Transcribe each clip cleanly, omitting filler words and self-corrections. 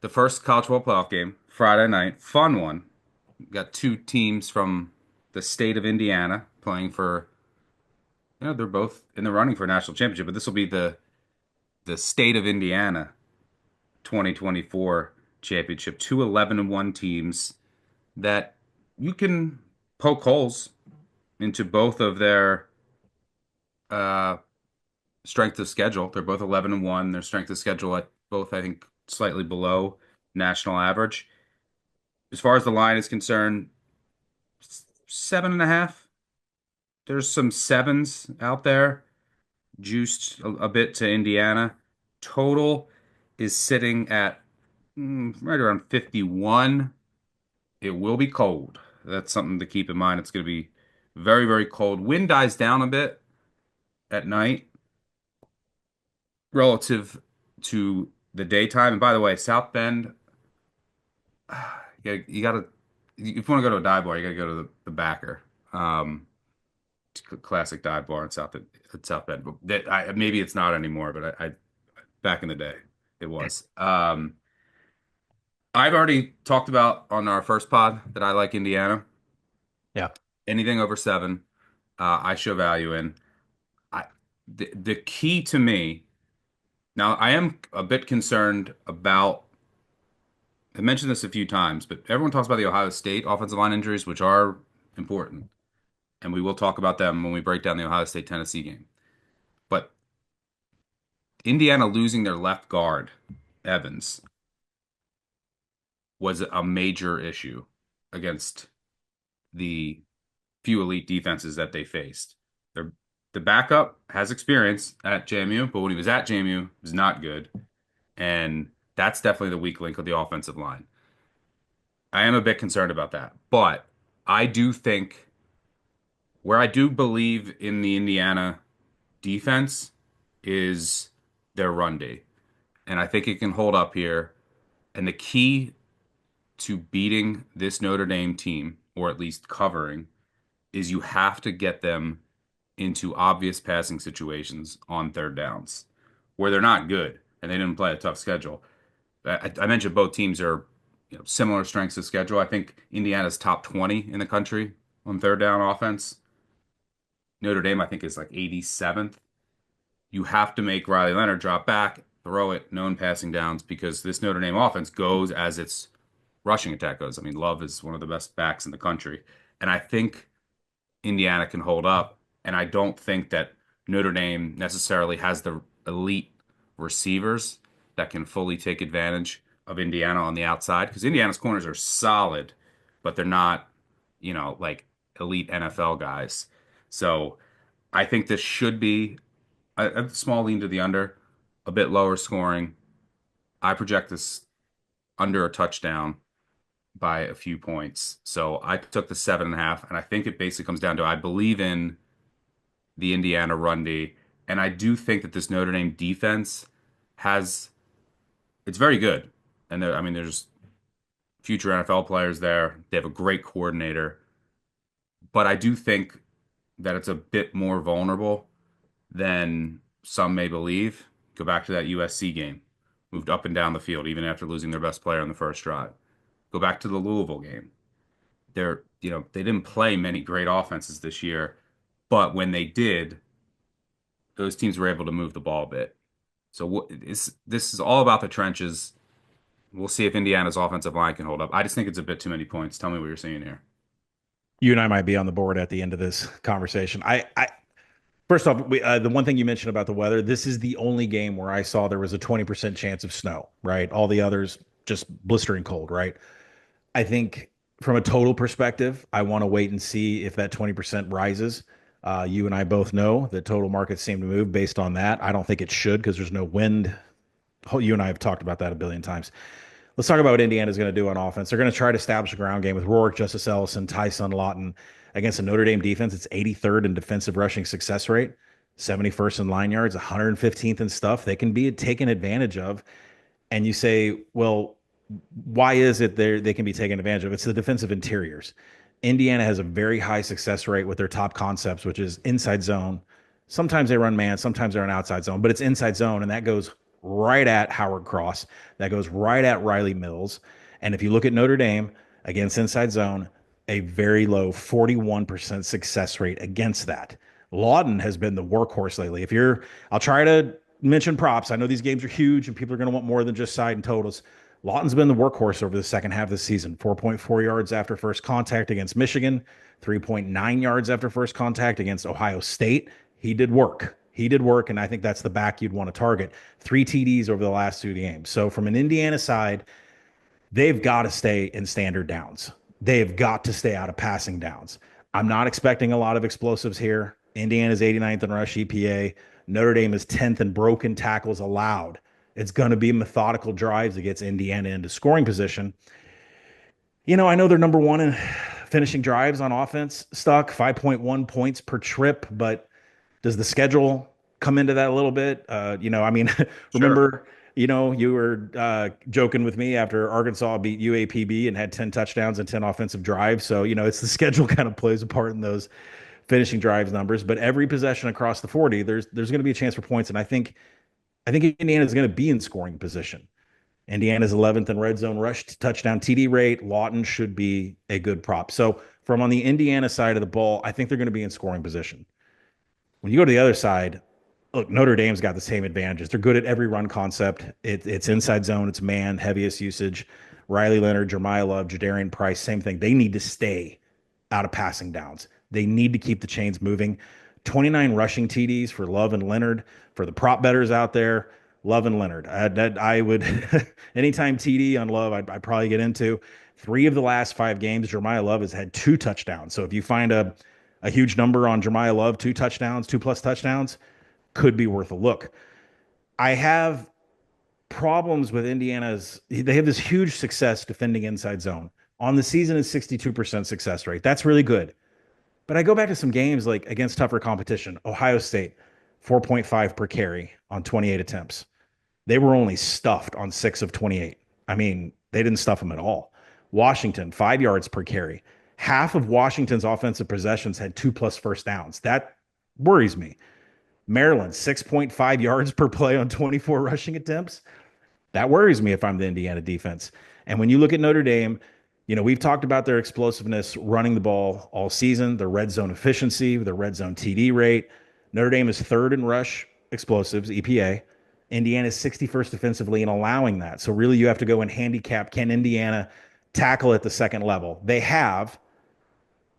the first college football playoff game, Friday night, fun one. We got two teams from the state of Indiana playing for, they're both in the running for a national championship, but this will be the state of Indiana 2024 championship. Two 11-1 teams that you can poke holes into both of their uh, strength of schedule. They're both 11-1. Their strength of schedule at both, I think, slightly below national average. As far as the line is concerned, 7.5. There's some sevens out there, juiced a bit to Indiana. Total is sitting at right around 51. It will be cold. That's something to keep in mind. It's going to be very, very cold. Wind dies down a bit at night relative to the daytime. And by the way, South Bend, you gotta, if you want to go to a dive bar, you gotta go to the backer. Classic dive bar in South Bend. But maybe it's not anymore, but I back in the day it was. I've already talked about on our first pod that I like Indiana. Yeah. Anything over seven, I show value in. I the key to me now, I am a bit concerned about. I mentioned this a few times, but everyone talks about the Ohio State offensive line injuries, which are important, and we will talk about them when we break down the Ohio State Tennessee game. But Indiana losing their left guard, Evans, was a major issue against the few elite defenses that they faced. Their the backup has experience at JMU, but when he was at JMU, it was not good. And that's definitely the weak link of the offensive line. I am a bit concerned about that. But I do think where I do believe in the Indiana defense is their run D. And I think it can hold up here. And the key to beating this Notre Dame team, or at least covering, is you have to get them into obvious passing situations on third downs where they're not good and they didn't play a tough schedule. I mentioned both teams are similar strengths of schedule. I think Indiana's top 20 in the country on third down offense. Notre Dame, I think, is like 87th. You have to make Riley Leonard drop back, throw it, known passing downs, because this Notre Dame offense goes as its rushing attack goes. I mean, Love is one of the best backs in the country. And I think Indiana can hold up. And I don't think that Notre Dame necessarily has the elite receivers that can fully take advantage of Indiana on the outside because Indiana's corners are solid, but they're not, like elite NFL guys. So I think this should be a small lean to the under, a bit lower scoring. I project this under a touchdown by a few points. So I took the 7.5, and I think it basically comes down to I believe in the Indiana run D, and I do think that this Notre Dame defense has it's very good. And I mean, there's future NFL players there. They have a great coordinator, but I do think that it's a bit more vulnerable than some may believe. Go back to that USC game, moved up and down the field even after losing their best player on the first drive. Go back to the Louisville game. They didn't play many great offenses this year, but when they did, those teams were able to move the ball a bit. So this is all about the trenches. We'll see if Indiana's offensive line can hold up. I just think it's a bit too many points. Tell me what you're seeing here. You and I might be on the board at the end of this conversation. First off, the one thing you mentioned about the weather, this is the only game where I saw there was a 20% chance of snow, right? All the others just blistering cold, right? I think from a total perspective, I want to wait and see if that 20% rises. You and I both know that total markets seem to move based on that. I don't think it should because there's no wind. You and I have talked about that a billion times. Let's talk about what Indiana's going to do on offense. They're going to try to establish a ground game with Rourke, Justice Ellison, Tyson Lawton against a Notre Dame defense. It's 83rd in defensive rushing success rate, 71st in line yards, 115th in stuff. They can be taken advantage of. And you say, well, why is it they can be taken advantage of? It's the defensive interiors. Indiana has a very high success rate with their top concepts, which is inside zone. Sometimes they run man, sometimes they're an outside zone, but it's inside zone, and that goes right at Howard Cross. That goes right at Riley Mills. And if you look at Notre Dame against inside zone, a very low 41% success rate against that. Lawton has been the workhorse lately. I'll try to mention props. I know these games are huge and people are going to want more than just side and totals. Lawton's been the workhorse over the second half of the season. 4.4 yards after first contact against Michigan, 3.9 yards after first contact against Ohio State. He did work. He did work, and I think that's the back you'd want to target. 3 TDs over the last 2 games. So from an Indiana side, they've got to stay in standard downs. They've got to stay out of passing downs. I'm not expecting a lot of explosives here. Indiana's 89th in rush EPA. Notre Dame is 10th in broken tackles allowed. It's going to be methodical drives that gets Indiana into scoring position. I know they're number one in finishing drives on offense, stuck 5.1 points per trip, but does the schedule come into that a little bit? I mean, Sure. remember, you were joking with me after Arkansas beat UAPB and had 10 touchdowns and 10 offensive drives. So, it's the schedule kind of plays a part in those finishing drives numbers. But every possession across the 40, there's going to be a chance for points. And I think Indiana is going to be in scoring position. Indiana's 11th in red zone rush touchdown TD rate. Lawton should be a good prop. So from on the Indiana side of the ball, I think they're going to be in scoring position. When you go to the other side, look, Notre Dame's got the same advantages. They're good at every run concept. It's inside zone, it's man, heaviest usage. Riley Leonard, Jeremiah Love, Jadarian Price, same thing. They need to stay out of passing downs. They need to keep the chains moving. 29 rushing TDs for Love and Leonard. For the prop bettors out there, Love and Leonard. I would, anytime TD on Love, I'd probably get into. 3 of the last 5 games, Jeremiah Love has had 2 touchdowns. So if you find a huge number on Jeremiah Love, 2 touchdowns, 2+ touchdowns, could be worth a look. I have problems with Indiana's. They have this huge success defending inside zone. On the season, is 62% success rate. That's really good. But I go back to some games like against tougher competition. Ohio State, 4.5 per carry on 28 attempts. They were only stuffed on 6 of 28. I mean, they didn't stuff them at all. Washington, 5 yards per carry. Half of Washington's offensive possessions had 2+ first downs. That worries me. Maryland, 6.5 yards per play on 24 rushing attempts. That worries me if I'm the Indiana defense. And when you look at Notre Dame, we've talked about their explosiveness running the ball all season, their red zone efficiency, their red zone TD rate. Notre Dame is third in rush explosives, EPA. Indiana is 61st defensively in allowing that. So really you have to go and handicap, can Indiana tackle at the second level? They have,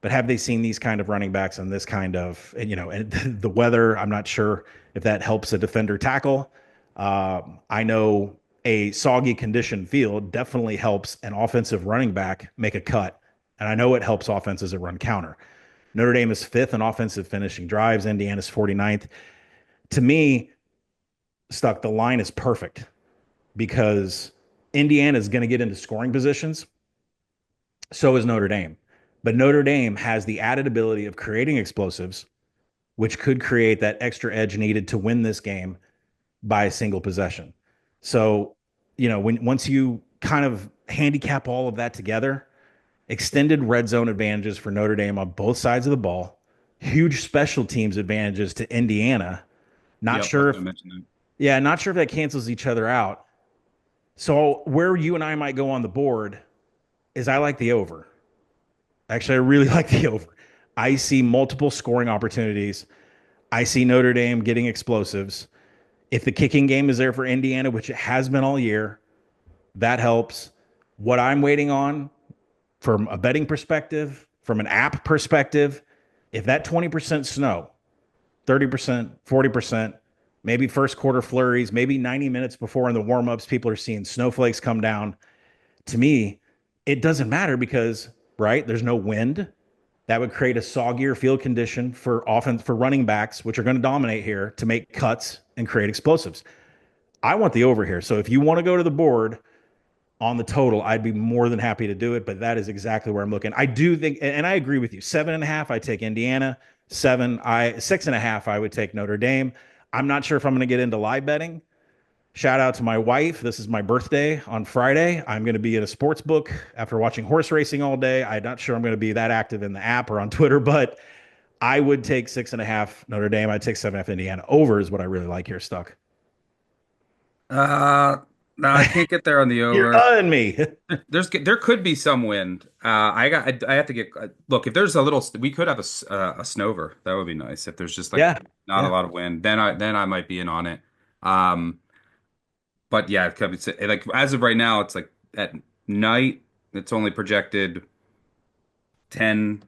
but have they seen these kind of running backs and this kind of, and the weather? I'm not sure if that helps a defender tackle. I know a soggy condition field definitely helps an offensive running back make a cut. And I know it helps offenses that run counter. Notre Dame is fifth in offensive finishing drives. Indiana's 49th. To me, Stuck, the line is perfect because Indiana is going to get into scoring positions. So is Notre Dame. But Notre Dame has the added ability of creating explosives, which could create that extra edge needed to win this game by a single possession. So, once you kind of handicap all of that together, extended red zone advantages for Notre Dame on both sides of the ball, huge special teams advantages to Indiana. Not Yep, I was sure if, going to mention that. yeah, not sure if that cancels each other out. So, where you and I might go on the board is I like the over. Actually, I really like the over. I see multiple scoring opportunities. I see Notre Dame getting explosives. If the kicking game is there for Indiana, which it has been all year, that helps. What I'm waiting on from a betting perspective, from an app perspective, if that 20% snow, 30%, 40%, maybe first quarter flurries, maybe 90 minutes before in the warmups, people are seeing snowflakes come down. To me, it doesn't matter because, right, there's no wind. That would create a soggier field condition for offense for running backs, which are going to dominate here to make cuts and create explosives. I want the over here. So if you want to go to the board on the total, I'd be more than happy to do it. But that is exactly where I'm looking. I do think, and I agree with you. 7.5, I take Indiana. 6.5, I would take Notre Dame. I'm not sure if I'm going to get into live betting. Shout out to my wife. This is my birthday on Friday. I'm going to be in a sports book after watching horse racing all day. I'm not sure I'm going to be that active in the app or on Twitter, but I would take 6.5 Notre Dame. I'd take 7.5 Indiana. Over is what I really like here, Stuck. Uh, no, I can't get there on the You're over. on me. There could be some wind. I have to get look if there's a little we could have a snover. That would be nice if there's just like Yeah. not a Yeah. lot of wind. Then I might be in on it. Um, but yeah, it could be, like as of right now, it's like at night it's only projected 10,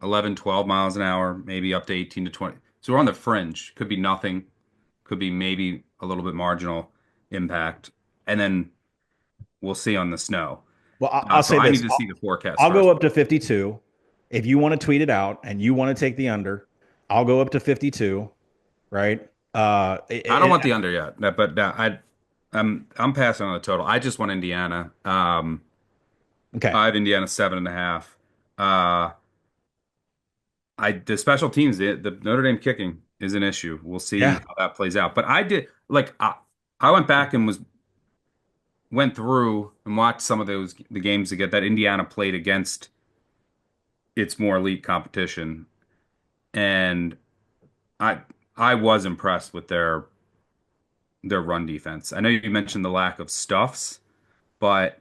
11, 12 miles an hour, maybe up to 18 to 20. So we're on the fringe. Could be nothing. Could be maybe a little bit marginal impact, and then we'll see on the snow. Well, I'll So say I need this. to see the forecast I'll go first. up to 52. If you want to tweet it out and you want to take the under, I'll go up to 52, right? I don't want the under yet, but I'm passing on the total. I just want Indiana. Okay. I have Indiana 7.5. Uh, the special teams, the Notre Dame kicking is an issue. We'll see Yeah. how that plays out. But I did like I went back and was went through and watched some of the games to get that Indiana played against its more elite competition, and I I was impressed with their run defense. I know you mentioned the lack of stuffs, but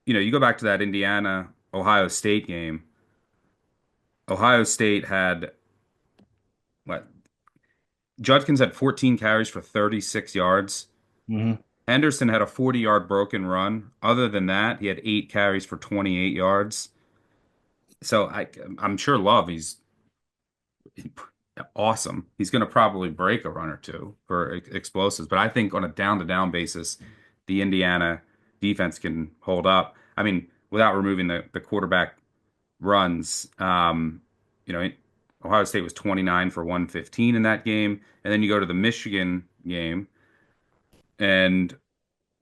you go back to that Indiana Ohio State game. Ohio State had what? Judkins had 14 carries for 36 yards. Hmm. Henderson had a 40-yard broken run. Other than that, he had 8 carries for 28 yards. So I'm sure Love, he's awesome. He's going to probably break a run or two for explosives, but I think on a down-to-down basis, the Indiana defense can hold up. I mean, without removing the quarterback runs, you know, Ohio State was 29 for 115 in that game, and then you go to the Michigan game, and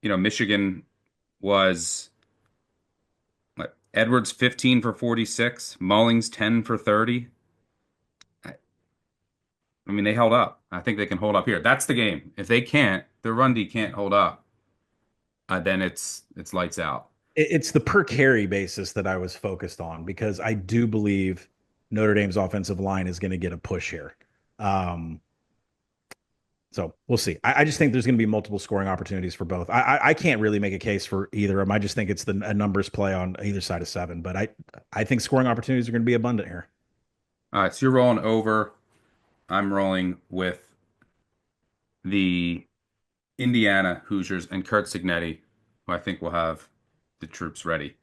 Michigan was what, Edwards 15 for 46, Mullings 10 for 30. I mean, they held up. I think they can hold up here. That's the game. If they can't, the run D can't hold up, then it's lights out. It's the per carry basis that I was focused on because I do believe Notre Dame's offensive line is going to get a push here. Um, so we'll see. I just think there's going to be multiple scoring opportunities for both. I can't really make a case for either of them. I just think it's a numbers play on either side of seven. But I think scoring opportunities are going to be abundant here. All right, so you're rolling over. I'm rolling with the Indiana Hoosiers and Kurt Signetti, who I think will have the troops ready.